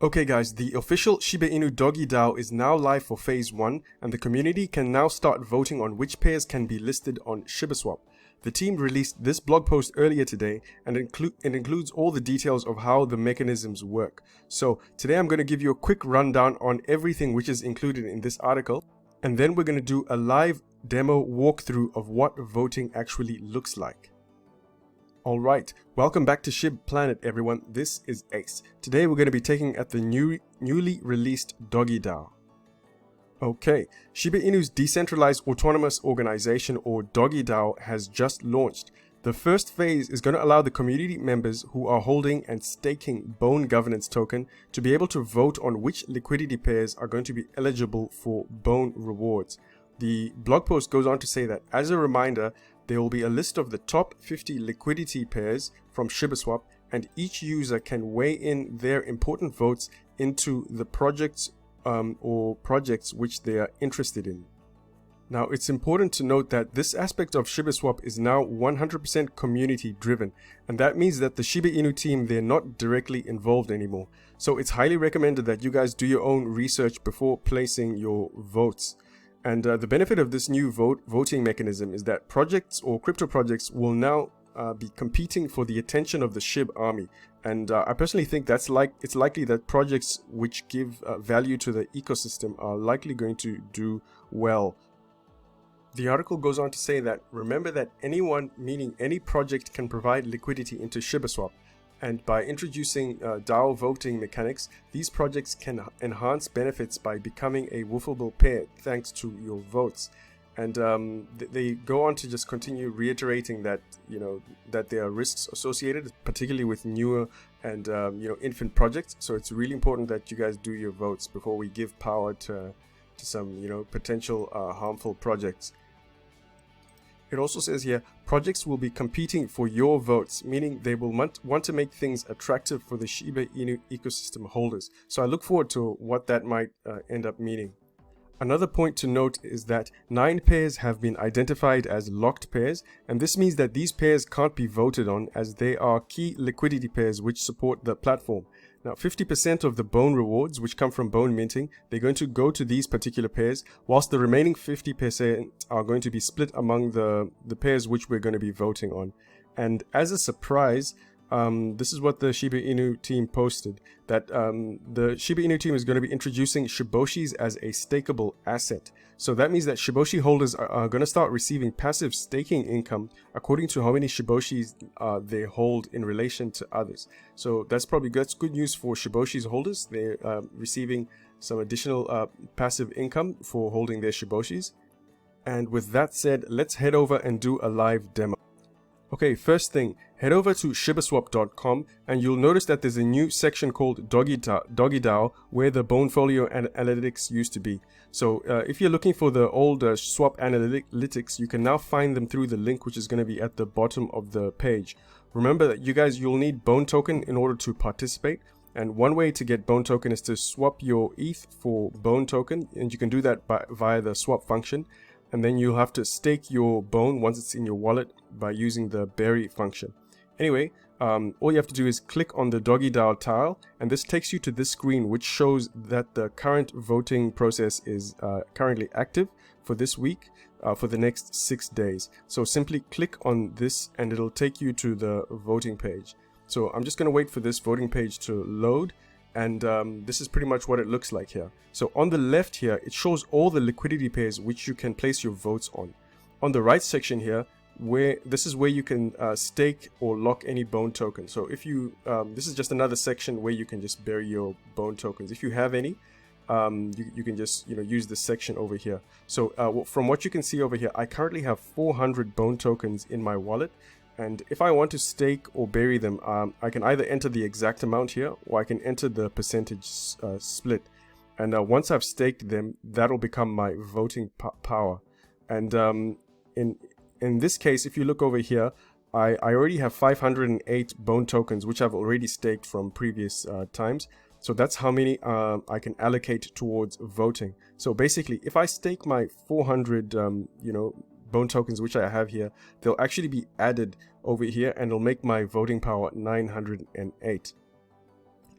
Okay guys, the official Shiba Inu Doggy DAO is now live for phase 1 and the community can now start voting on which pairs can be listed on ShibaSwap. The team released this blog post earlier today and it includes all the details of how the mechanisms work. So today I'm going to give you a quick rundown on everything which is included in this article, and then we're going to do a live demo walkthrough of what voting actually looks like. Alright, welcome back to Shib Planet everyone, this is Ace. Today we're going to be taking at the newly released Doggy DAO. Okay, Shiba Inu's Decentralized Autonomous Organization or Doggy DAO has just launched. The first phase is going to allow the community members who are holding and staking Bone Governance token to be able to vote on which liquidity pairs are going to be eligible for Bone rewards. The blog post goes on to say that as a reminder, there will be a list of the top 50 liquidity pairs from ShibaSwap, and each user can weigh in their important votes into the projects or projects which they are interested in. Now, it's important to note that this aspect of ShibaSwap is now 100% community driven, and that means that the Shiba Inu team, they're not directly involved anymore. So it's highly recommended that you guys do your own research before placing your votes. And the benefit of this new voting mechanism is that projects or crypto projects will now be competing for the attention of the SHIB army. And I personally think it's likely that projects which give value to the ecosystem are likely going to do well. The article goes on to say that remember that anyone, meaning any project, can provide liquidity into ShibaSwap. And by introducing DAO voting mechanics, these projects can enhance benefits by becoming a woofable pair thanks to your votes. And they go on to just continue reiterating that, that there are risks associated, particularly with newer and, infant projects. So it's really important that you guys do your votes before we give power to some, potential harmful projects. It also says here, projects will be competing for your votes, meaning they will want to make things attractive for the Shiba Inu ecosystem holders. So I look forward to what that might end up meaning. Another point to note is that 9 pairs have been identified as locked pairs, and this means that these pairs can't be voted on as they are key liquidity pairs which support the platform. Now 50% of the Bone rewards which come from Bone minting, they're going to go to these particular pairs, whilst the remaining 50% are going to be split among the pairs which we're going to be voting on. And as a surprise, this is what the Shiba Inu team posted, that the Shiba Inu team is going to be introducing Shiboshis as a stakeable asset. So that means that Shiboshi holders are going to start receiving passive staking income according to how many Shiboshis they hold in relation to others. So that's good news for Shiboshis holders. They're receiving some additional passive income for holding their Shiboshis. And with that said, let's head over and do a live demo. Okay, first thing, head over to ShibaSwap.com and you'll notice that there's a new section called Doggy DAO where the Bonefolio and analytics used to be. So if you're looking for the old swap analytics, you can now find them through the link which is going to be at the bottom of the page. Remember that you'll need Bone token in order to participate. And one way to get Bone token is to swap your ETH for Bone token, and you can do that via the swap function. And then you'll have to stake your Bone once it's in your wallet by using the bury function. Anyway, all you have to do is click on the Doggy DAO tile, and this takes you to this screen which shows that the current voting process is currently active for this week for the next 6 days. So simply click on this and it'll take you to the voting page. So I'm just going to wait for this voting page to load. And this is pretty much what it looks like here. So on the left here, it shows all the liquidity pairs which you can place your votes on. On the right section here, this is where you can stake or lock any Bone token. So if you, this is just another section where you can just bury your Bone tokens. If you have any, you can just use this section over here. So from what you can see over here, I currently have 400 Bone tokens in my wallet. And if I want to stake or bury them, I can either enter the exact amount here or I can enter the percentage split. And once I've staked them, that'll become my voting power. And in this case, if you look over here, I already have 508 Bone tokens, which I've already staked from previous times. So that's how many I can allocate towards voting. So basically, if I stake my 400, Bone tokens which I have here, they'll actually be added over here and it'll make my voting power 908.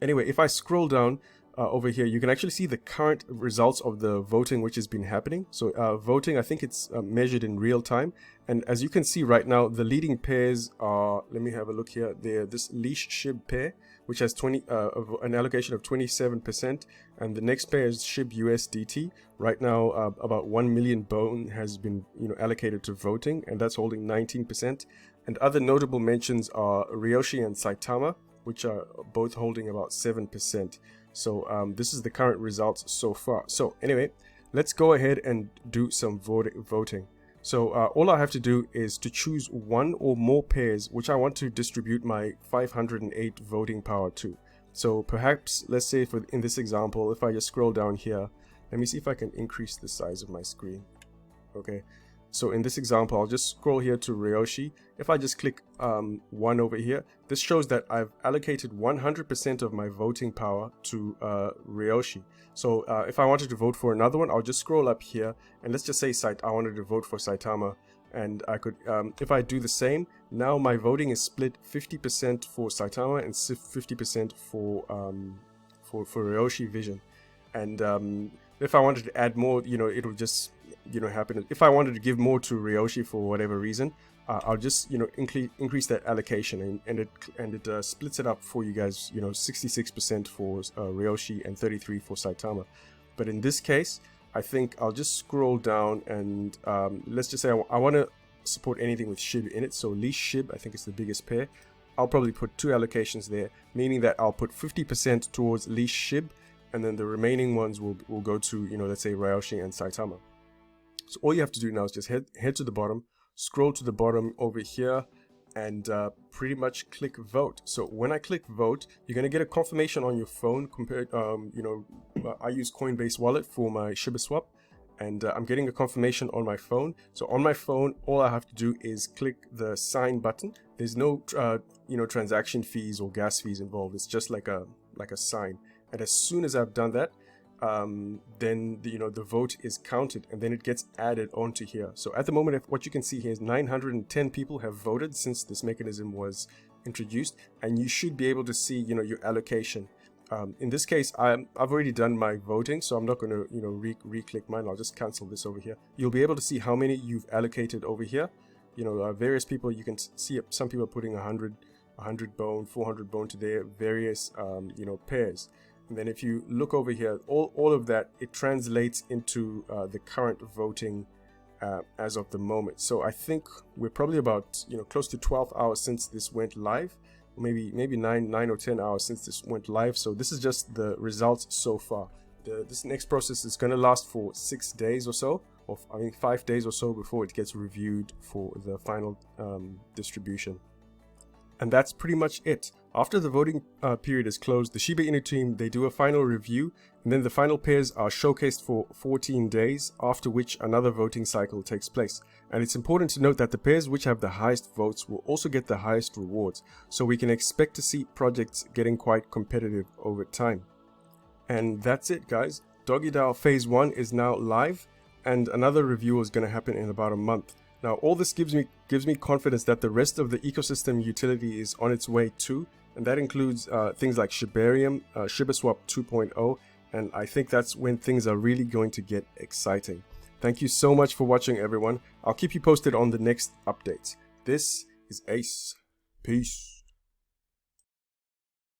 Anyway, if I scroll down over here, you can actually see the current results of the voting which has been happening. So voting, I think it's measured in real time. And as you can see right now, the leading pairs are, let me have a look here. They're this LEASH SHIB pair, which has an allocation of 27%. And the next pair is SHIB USDT. Right now, about 1 million bone has been allocated to voting, and that's holding 19%. And other notable mentions are Ryoshi and Saitama, which are both holding about 7%. So this is the current results so far. So anyway, let's go ahead and do some voting. So all I have to do is to choose one or more pairs which I want to distribute my 508 voting power to. So perhaps, let's say in this example, if I just scroll down here, let me see if I can increase the size of my screen. Okay. So in this example, I'll just scroll here to Ryoshi. If I just click 1 over here, this shows that I've allocated 100% of my voting power to Ryoshi. So if I wanted to vote for another one, I'll just scroll up here, and let's just say I wanted to vote for Saitama, and I could, if I do the same, now my voting is split 50% for Saitama and 50% for Ryoshi Vision. And if I wanted to add more, it'll just happen. If I wanted to give more to Ryoshi for whatever reason, I'll just increase that allocation, and it splits it up for you guys. 66% for Ryoshi and 33% for Saitama. But in this case, I think I'll just scroll down, and let's just say I want to support anything with SHIB in it. So LEASH SHIB, I think it's the biggest pair. I'll probably put 2 allocations there, meaning that I'll put 50% towards LEASH SHIB, and then the remaining ones will go to let's say Ryoshi and Saitama. So all you have to do now is just head to the bottom, scroll to the bottom over here, and pretty much click vote. So when I click vote, you're going to get a confirmation on your phone. I use Coinbase wallet for my ShibaSwap, and I'm getting a confirmation on my phone. So on my phone, all I have to do is click the sign button. There's no transaction fees or gas fees involved. It's just like a sign. And as soon as I've done that, then the vote is counted, and then it gets added onto here. So at the moment, what you can see here is 910 people have voted since this mechanism was introduced, and you should be able to see your allocation. In this case, I've already done my voting, so I'm not going to re-click mine. I'll just cancel this over here. You'll be able to see how many you've allocated over here. Various people, you can see some people are putting 100 bone, 400 bone to their various pairs. And then if you look over here, all of that, it translates into the current voting as of the moment. So I think we're probably about close to 12 hours since this went live, or maybe 9 or 10 hours since this went live. So this is just the results so far. This next process is going to last for 6 days or so, or 5 days or so before it gets reviewed for the final distribution. And that's pretty much it. After the voting period is closed, the Shiba Inu team, they do a final review, and then the final pairs are showcased for 14 days, after which another voting cycle takes place. And it's important to note that the pairs which have the highest votes will also get the highest rewards, so we can expect to see projects getting quite competitive over time. And that's it, guys. Doggy DAO Phase 1 is now live, and another review is going to happen in about a month. Now, all this gives me confidence that the rest of the ecosystem utility is on its way too, and that includes things like Shibarium, ShibaSwap 2.0, and I think that's when things are really going to get exciting. Thank you so much for watching, everyone. I'll keep you posted on the next updates. This is Ace. Peace.